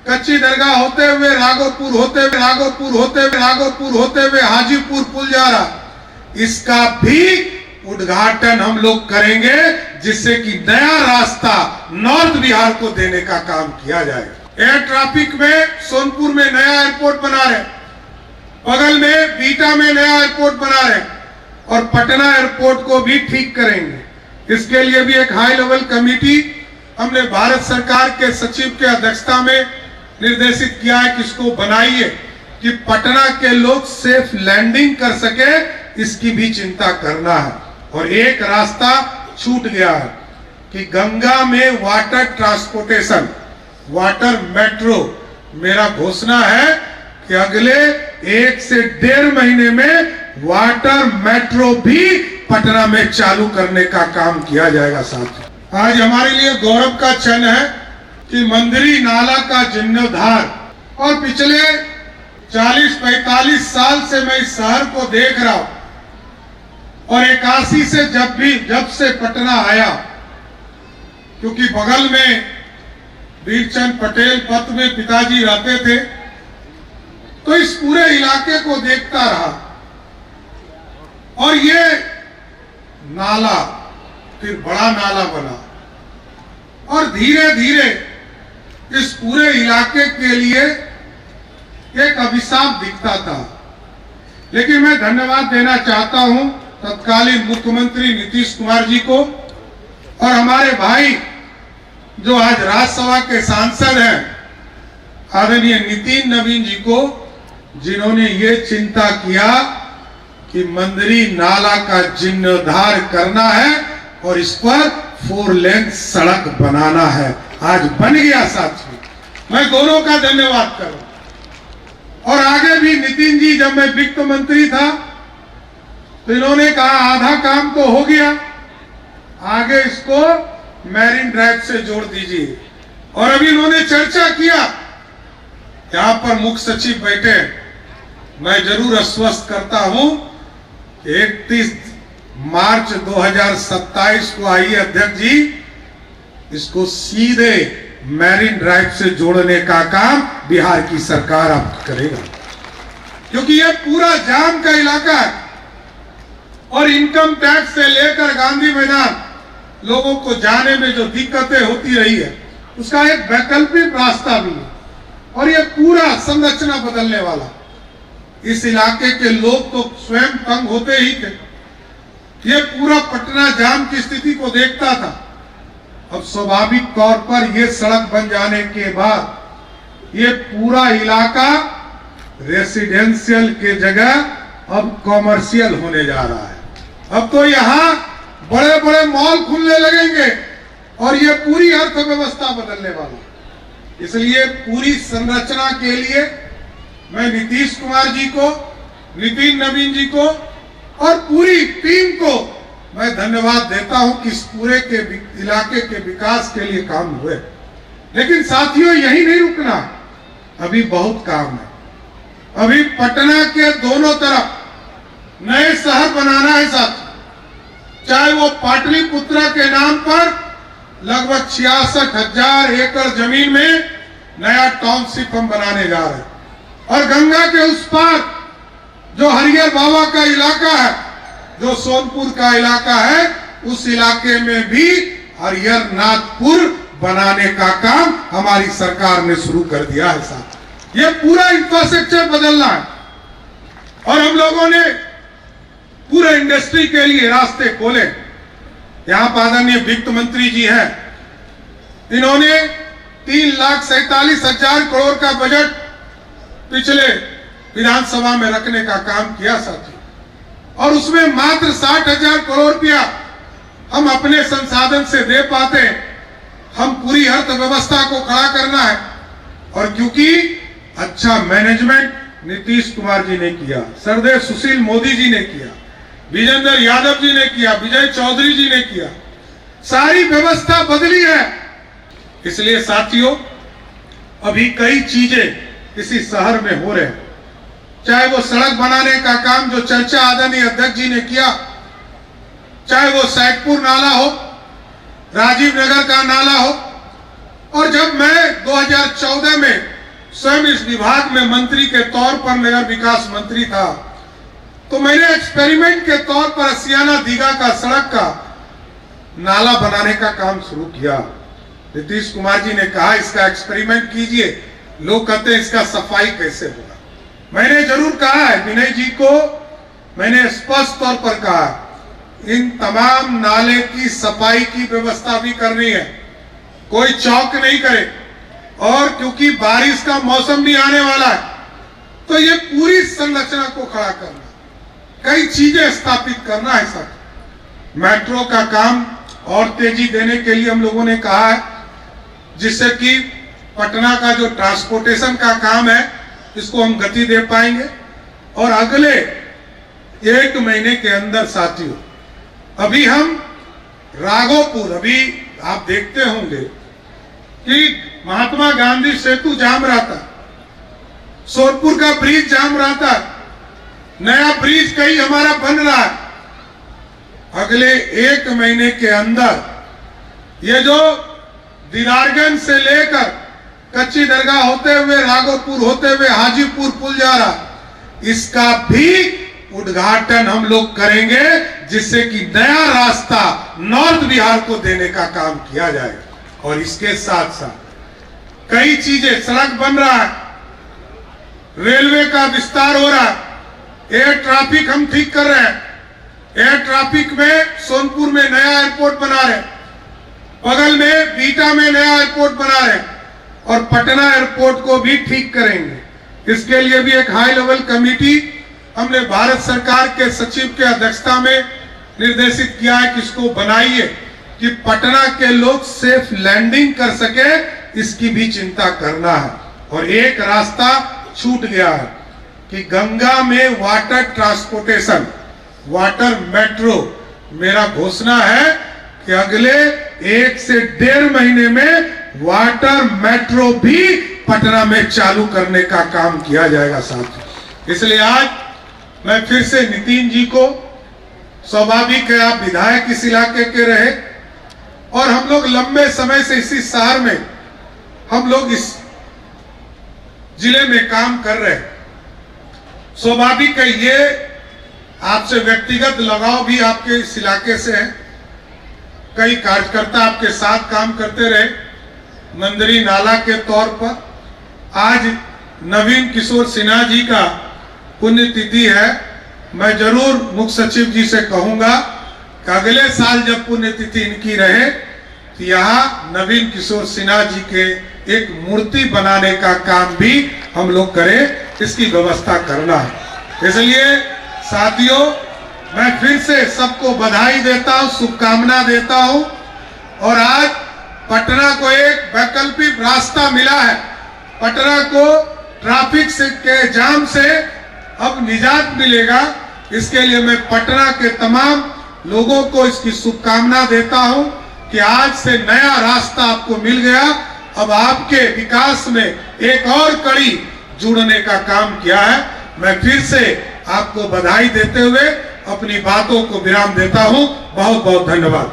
कच्ची दरगाह होते हुए राघोपुर होते हुए हाजीपुर पुल जा रहा, इसका भी उद्घाटन हम लोग करेंगे, जिससे कि नया रास्ता नॉर्थ बिहार को देने का काम किया जाएगा। एयर ट्रैफिक में सोनपुर में नया एयरपोर्ट बना रहे, बगल में बीटा में नया एयरपोर्ट बना रहे और पटना एयरपोर्ट को भी ठीक करेंगे। इसके लिए भी एक हाई लेवल कमेटी हमने भारत सरकार के सचिव के अध्यक्षता में निर्देशित किया है कि इसको बनाइए कि पटना के लोग सेफ लैंडिंग कर सके, इसकी भी चिंता करना है। और एक रास्ता छूट गया है कि गंगा में वाटर ट्रांसपोर्टेशन, वाटर मेट्रो, मेरा घोषणा है कि अगले 1 से 1.5 महीने में वाटर मेट्रो भी पटना में चालू करने का काम किया जाएगा। साथियों, आज हमारे लिए गौरव का क्षण है कि मंदिरी नाला का जीर्णोद्धार, और पिछले 40-45 साल से मैं इस शहर को देख रहा हूं, और 81 से जब से पटना आया, क्योंकि बगल में वीरचंद पटेल पथ में पिताजी रहते थे, तो इस पूरे इलाके को देखता रहा। और ये नाला फिर बड़ा नाला बना और धीरे धीरे इस पूरे इलाके के लिए एक अभिशाप दिखता था। लेकिन मैं धन्यवाद देना चाहता हूं तत्कालीन मुख्यमंत्री नीतीश कुमार जी को और हमारे भाई जो आज राज्यसभा के सांसद हैं आदरणीय नितिन नवीन जी को, जिन्होंने ये चिंता किया कि मंदिरी नाला का जीर्णोद्धार करना है और इस पर 4 लेन सड़क बनाना है। आज बन गया। साथियों, मैं दोनों का धन्यवाद करूं। और आगे भी नितिन जी, जब मैं वित्त मंत्री था तो इन्होंने कहा आधा काम तो हो गया, आगे इसको मैरीन ड्राइव से जोड़ दीजिए। और अभी इन्होंने चर्चा किया, यहां पर मुख्य सचिव बैठे, मैं जरूर आश्वस्त करता हूं कि 31 मार्च 2027 को आइए अध्यक्ष जी, इसको सीधे मैरीन ड्राइव से जोड़ने का काम बिहार की सरकार अब करेगा, क्योंकि यह पूरा जाम का इलाका है और इनकम टैक्स से लेकर गांधी मैदान लोगों को जाने में जो दिक्कतें होती रही है, उसका एक वैकल्पिक रास्ता भी है और यह पूरा संरचना बदलने वाला। इस इलाके के लोग तो स्वयं तंग होते ही थे। यह पूरा पटना जाम की स्थिति को देखता था। अब स्वाभाविक तौर पर यह सड़क बन जाने के बाद यह पूरा इलाका रेसिडेंशियल के जगह अब कॉमर्शियल होने जा रहा है। अब तो यहाँ बड़े बड़े मॉल खुलने लगेंगे और यह पूरी अर्थव्यवस्था बदलने वाला। इसलिए पूरी संरचना के लिए मैं नीतीश कुमार जी को, नितिन नवीन जी को और पूरी टीम को मैं धन्यवाद देता हूं कि इस पूरे के इलाके के विकास के लिए काम हुए। लेकिन साथियों, यही नहीं रुकना, अभी बहुत काम है। अभी पटना के दोनों तरफ नए शहर बनाना है साथियों। चाहे वो पाटलिपुत्रा के नाम पर लगभग 66,000 एकड़ जमीन में नया टाउनशिप हम बनाने जा रहे हैं, और गंगा के उस पार जो हरियर बाबा का इलाका है, जो सोनपुर का इलाका है, उस इलाके में भी हरियर नाथपुर बनाने का काम हमारी सरकार ने शुरू कर दिया है साहब। ये पूरा इंफ्रास्ट्रक्चर बदलना है और हम लोगों ने पूरे इंडस्ट्री के लिए रास्ते खोले। यहां पर आदरणीय वित्त मंत्री जी हैं, इन्होंने 3,47,000 करोड़ का बजट पिछले विधानसभा में रखने का काम किया साथियों, और उसमें मात्र 60,000 करोड़ रुपया हम अपने संसाधन से दे पाते। हम पूरी अर्थव्यवस्था को खड़ा करना है, और क्योंकि अच्छा मैनेजमेंट नीतीश कुमार जी ने किया, सरदेव सुशील मोदी जी ने किया, विजेंद्र यादव जी ने किया, विजय चौधरी जी ने किया, सारी व्यवस्था बदली है। इसलिए साथियों, अभी कई चीजें इसी शहर में हो रहे हैं, चाहे वो सड़क बनाने का काम जो चर्चा आदरणीय अध्यक्ष जी ने किया, चाहे वो सैदपुर नाला हो, राजीव नगर का नाला हो, और जब मैं 2014 में स्वयं इस विभाग में मंत्री के तौर पर नगर विकास मंत्री था, तो मैंने एक्सपेरिमेंट के तौर पर असियाना दीघा का सड़क का नाला बनाने का काम शुरू किया। नीतीश कुमार जी ने कहा इसका एक्सपेरिमेंट कीजिए, लोग कहते हैं इसका सफाई कैसे होगा। मैंने जरूर कहा है, विनय जी को मैंने स्पष्ट तौर पर कहा इन तमाम नाले की सफाई की व्यवस्था भी करनी है, कोई चौक नहीं करे। और क्योंकि बारिश का मौसम भी आने वाला है, तो ये पूरी संरचना को खड़ा करना, कई चीजें स्थापित करना है। सर मेट्रो का काम और तेजी देने के लिए हम लोगों ने कहा है, जिससे कि पटना का जो ट्रांसपोर्टेशन का काम है इसको हम गति दे पाएंगे। और अगले 1 महीने के अंदर साथियों, अभी हम राघोपुर, अभी आप देखते होंगे कि महात्मा गांधी सेतु जाम रहा था, सोनपुर का ब्रिज जाम रहा था, नया ब्रिज कहीं हमारा बन रहा है। अगले 1 महीने के अंदर ये जो दीदारगंज से लेकर कच्ची दरगाह होते हुए राघोपुर होते हुए हाजीपुर पुल जा रहा, इसका भी उद्घाटन हम लोग करेंगे, जिससे कि नया रास्ता नॉर्थ बिहार को देने का काम किया जाएगा। और इसके साथ साथ कई चीजें, सड़क बन रहा है, रेलवे का विस्तार हो रहा है, एयर ट्रैफिक हम ठीक कर रहे हैं। एयर ट्रैफिक में सोनपुर में नया एयरपोर्ट बना रहे, बगल में बीटा में नया एयरपोर्ट बना रहे, और पटना एयरपोर्ट को भी ठीक करेंगे। इसके लिए भी एक हाई लेवल कमेटी हमने भारत सरकार के सचिव के अध्यक्षता में निर्देशित किया है कि इसको बनाइए, कि पटना के लोग सेफ लैंडिंग कर सके, इसकी भी चिंता करना है। और एक रास्ता छूट गया है कि गंगा में वाटर ट्रांसपोर्टेशन, वाटर मेट्रो, मेरा घोषणा है कि अगले 1 से 1.5 महीने में वाटर मेट्रो भी पटना में चालू करने का काम किया जाएगा साथ। इसलिए आज मैं फिर से नितिन जी को, स्वाभाविक है आप विधायक इस इलाके के रहे और हम लोग लंबे समय से इसी शहर में, हम लोग इस जिले में काम कर रहे हैं, स्वाभाविक है ये आपसे व्यक्तिगत लगाव भी आपके इस इलाके से है। कई कार्यकर्ता आपके साथ काम करते रहे, मंदरी नाला के तौर पर। आज नवीन किशोर सिन्हा जी का पुण्यतिथि है। मैं जरूर मुख्य सचिव जी से कहूंगा कि अगले साल जब पुण्यतिथि इनकी रहे तो यहाँ नवीन किशोर सिन्हा जी के एक मूर्ति बनाने का काम भी हम लोग करें, इसकी व्यवस्था करना है। इसलिए साथियों, मैं फिर से सबको बधाई देता हूं, शुभकामना देता हूं। और आज पटना को एक वैकल्पिक रास्ता मिला है, पटना को ट्रैफिक से के जाम से अब निजात मिलेगा। इसके लिए मैं पटना के तमाम लोगों को इसकी शुभकामना देता हूं कि आज से नया रास्ता आपको मिल गया। अब आपके विकास में एक और कड़ी जुड़ने का काम किया है। मैं फिर से आपको बधाई देते हुए अपनी बातों को विराम देता हूं। बहुत बहुत धन्यवाद।